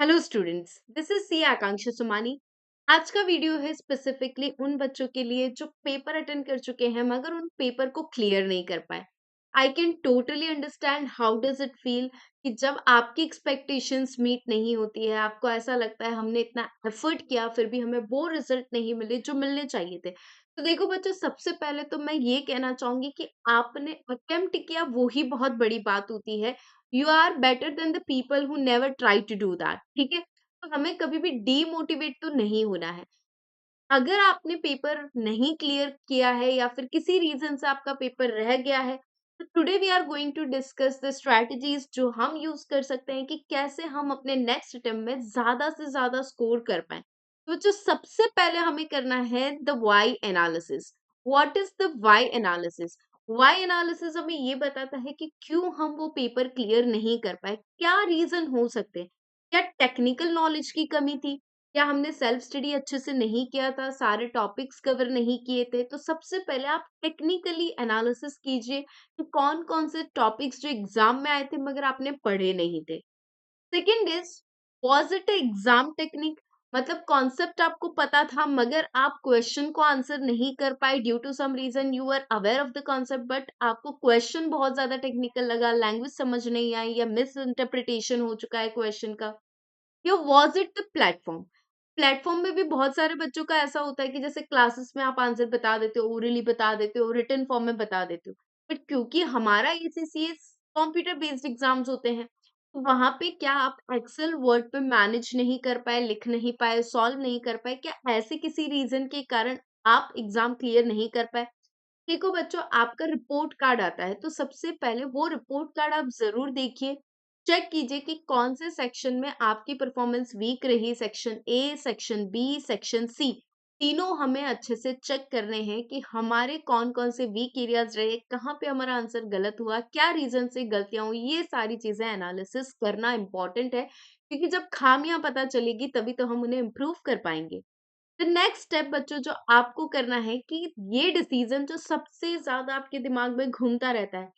Hello students, this is C Akanksha Sumani. आज का video है स्पेसिफिकली उन बच्चों के लिए जो पेपर अटेंड कर चुके हैं मगर उन पेपर को क्लियर नहीं कर पाए। I can totally understand how does it feel कि जब आपकी एक्सपेक्टेशंस मीट नहीं होती है, आपको ऐसा लगता है हमने इतना एफर्ट किया फिर भी हमें वो रिजल्ट नहीं मिले जो मिलने चाहिए थे। तो देखो बच्चों, सबसे पहले तो मैं ये कहना चाहूंगी कि आपने अटेम्प्ट किया वो ही बहुत बड़ी बात होती है। You are better than the people who never try to do that. ठीक है, तो हमें कभी भी डीमोटिवेट तो नहीं होना है। अगर आपने पेपर नहीं क्लियर किया है या फिर किसी रीजन से आपका पेपर रह गया है, तो today we are going to discuss the strategies जो हम यूज कर सकते हैं कि कैसे हम अपने नेक्स्ट अटेम्प्ट में ज्यादा से ज्यादा स्कोर कर पाए। तो जो सबसे पहले हमें करना है the Y analysis. What is the Y analysis? Y analysis हमें ये बताता है कि क्यों हम वो पेपर क्लियर नहीं कर पाए, क्या रीजन हो सकते हैं। क्या टेक्निकल नॉलेज की कमी थी, क्या हमने सेल्फ स्टडी अच्छे से नहीं किया था, सारे टॉपिक्स कवर नहीं किए थे। तो सबसे पहले आप टेक्निकली एनालिसिस कीजिए कि कौन कौन से टॉपिक्स जो एग्जाम में आए थे मगर आपने पढ़े नहीं थे। Second is, was it exam technique? मतलब कॉन्सेप्ट आपको पता था मगर आप क्वेश्चन को आंसर नहीं कर पाए due to some reason. You are aware of the concept but आपको क्वेश्चन बहुत ज्यादा टेक्निकल लगा, लैंग्वेज समझ नहीं आई या मिस इंटरप्रिटेशन हो चुका है क्वेश्चन का। या was it the platform? Platform में भी बहुत सारे बच्चों का ऐसा होता है कि जैसे क्लासेस में आप आंसर बता देते हो, ओरली बता देते हो, रिटन फॉर्म में बता देते हो, बट क्योंकि हमारा एसीसीएस कंप्यूटर बेस्ड एग्जाम्स होते हैं, तो वहां पे क्या आप एक्सेल वर्ड पे मैनेज नहीं कर पाए, लिख नहीं पाए, सॉल्व नहीं कर पाए? क्या ऐसे किसी रीजन के कारण आप एग्जाम क्लियर नहीं कर पाए? देखो बच्चों, आपका रिपोर्ट कार्ड आता है तो सबसे पहले वो रिपोर्ट कार्ड आप जरूर देखिए। चेक कीजिए कि कौन से सेक्शन में आपकी परफॉर्मेंस वीक रही। Section A, section B, section C, तीनों हमें अच्छे से चेक करने हैं कि हमारे कौन कौन से वीक एरियाज रहे, कहाँ पे हमारा आंसर गलत हुआ, क्या रीजन से गलतियां हुई। ये सारी चीजें एनालिसिस करना इंपॉर्टेंट है क्योंकि जब खामियां पता चलेगी तभी तो हम उन्हें इम्प्रूव कर पाएंगे। तो नेक्स्ट स्टेप बच्चों जो आपको करना है कि ये डिसीजन जो सबसे ज्यादा आपके दिमाग में घूमता रहता है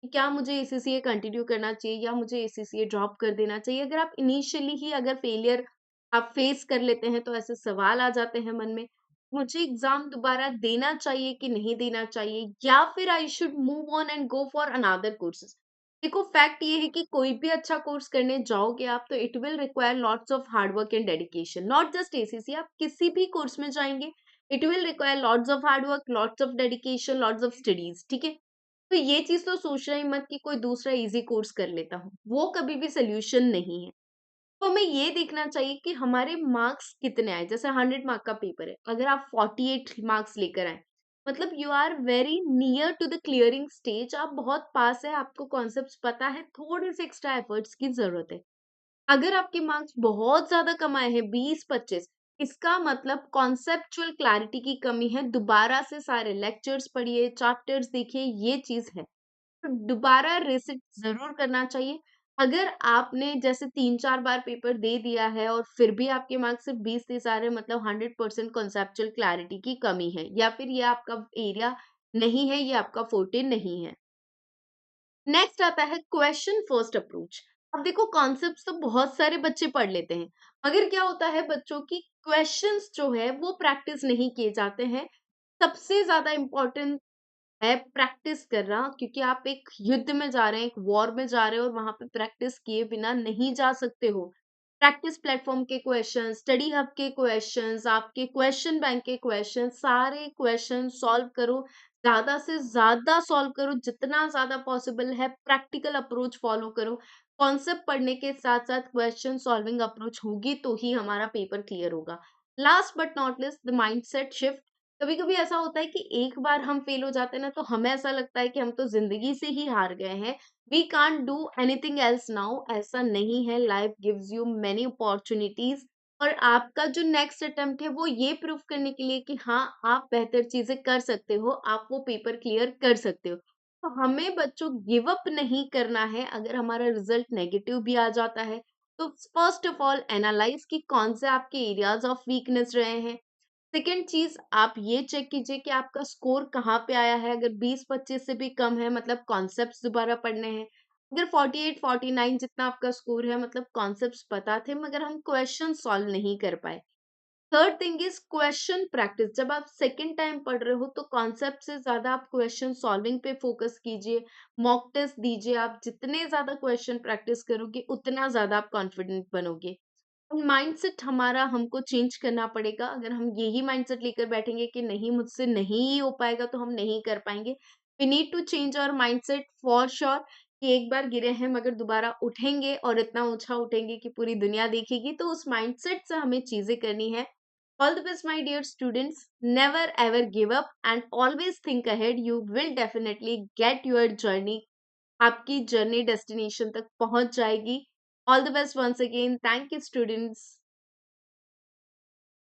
कि क्या मुझे एसीसीए कंटिन्यू करना चाहिए या मुझे एसीसीए ड्रॉप कर देना चाहिए। अगर आप इनिशियली ही अगर फेलियर आप फेस कर लेते हैं तो ऐसे सवाल आ जाते हैं मन में, मुझे एग्जाम दोबारा देना चाहिए कि नहीं देना चाहिए, या फिर I should move on and go for another courses. देखो, फैक्ट ये है कि कोई भी अच्छा कोर्स करने जाओगे आप तो it will require lots of hard work and dedication. Not just ACC, आप किसी भी कोर्स में जाएंगे it will require lots of hard work, lots of dedication, lots of studies. ठीक है, तो ये चीज तो सोचना ही मत कि कोई दूसरा इजी कोर्स कर लेता हूँ, वो कभी भी सोल्यूशन नहीं है। तो हमें ये देखना चाहिए कि हमारे मार्क्स कितने आए। जैसे 100 मार्क का पेपर है, अगर आप 48 मार्क्स लेकर आए, मतलब you are very near to the clearing stage, आप बहुत पास है, आपको कॉन्सेप्ट्स पता है, थोड़े से एक्स्ट्रा एफर्ट्स की जरूरत है। अगर आपके मार्क्स बहुत ज्यादा कम आए हैं, 20-25, इसका मतलब कॉन्सेप्चुअल क्लैरिटी की कमी है। दोबारा से सारे लेक्चर्स पढ़िए, चैप्टर्स देखिए, ये चीज है। तो दोबारा रिसिट जरूर करना चाहिए। अगर आपने जैसे 3-4 बार पेपर दे दिया है और फिर भी आपके मार्क्स सिर्फ 20-30 आ रहे हैं, मतलब 100% कॉन्सेप्चुअल क्लैरिटी की कमी है या फिर ये आपका एरिया नहीं है, ये आपका फोर्टे नहीं है। नेक्स्ट आता है क्वेश्चन फर्स्ट अप्रोच। अब देखो, कॉन्सेप्ट्स तो बहुत सारे बच्चे पढ़ लेते हैं मगर क्या होता है बच्चों की क्वेश्चंस जो है वो प्रैक्टिस नहीं किए जाते हैं। सबसे ज्यादा इम्पोर्टेंट है प्रैक्टिस करना, क्योंकि आप एक युद्ध में जा रहे हैं, एक वॉर में जा रहे हो और वहां पे प्रैक्टिस किए बिना नहीं जा सकते हो। प्रैक्टिस प्लेटफॉर्म के क्वेश्चन, स्टडी हब के क्वेश्चंस, आपके क्वेश्चन बैंक के क्वेश्चन, सारे क्वेश्चन सॉल्व करो। ज्यादा से ज्यादा सॉल्व करो, जितना ज्यादा पॉसिबल है प्रैक्टिकल अप्रोच फॉलो करो। कॉन्सेप्ट पढ़ने के साथ साथ क्वेश्चन सॉल्विंग अप्रोच होगी तो ही हमारा पेपर क्लियर होगा। Last but not list, the mindset shift. कभी कभी ऐसा होता है कि एक बार हम फेल हो जाते हैं ना तो हमें ऐसा लगता है कि हम तो जिंदगी से ही हार गए हैं, we can't do anything else now. ऐसा नहीं है, life gives you many opportunities. और आपका जो नेक्स्ट अटेम्प्ट है वो ये प्रूव करने के लिए कि हाँ, आप बेहतर चीजें कर सकते हो, आप वो पेपर क्लियर कर सकते हो। तो हमें बच्चों गिव अप नहीं करना है। अगर हमारा रिजल्ट नेगेटिव भी आ जाता है तो फर्स्ट ऑफ ऑल एनालाइज कि कौन से आपके एरियाज ऑफ वीकनेस रहे हैं। सेकेंड चीज, आप ये चेक कीजिए कि आपका स्कोर कहाँ पे आया है। अगर 20-25 से भी कम है मतलब कॉन्सेप्ट्स दोबारा पढ़ने हैं। अगर 48 49 जितना आपका स्कोर है, मतलब कॉन्सेप्ट्स पता थे मगर हम क्वेश्चन सॉल्व नहीं कर पाए। Third thing is question practice. जब आप सेकंड टाइम पढ़ रहे हो तो कॉन्सेप्ट से ज्यादा आप क्वेश्चन सॉल्विंग पे फोकस कीजिए, मॉक टेस्ट दीजिए। आप जितने ज्यादा क्वेश्चन प्रैक्टिस करोगे उतना ज्यादा आप कॉन्फिडेंट बनोगे। माइंडसेट हमारा हमको चेंज करना पड़ेगा। अगर हम यही माइंडसेट लेकर बैठेंगे कि नहीं मुझसे नहीं हो पाएगा तो हम नहीं कर पाएंगे, we need to change our mindset for sure. कि एक बार गिरे हैं मगर दोबारा उठेंगे और इतना ऊंचा उठेंगे कि पूरी दुनिया देखेगी, तो उस माइंडसेट से हमें चीजें करनी है। All the best my dear students, never ever give up and always think ahead, you will definitely get your journey. आपकी जर्नी डेस्टिनेशन तक पहुंच जाएगी। All the best once again, thank you students.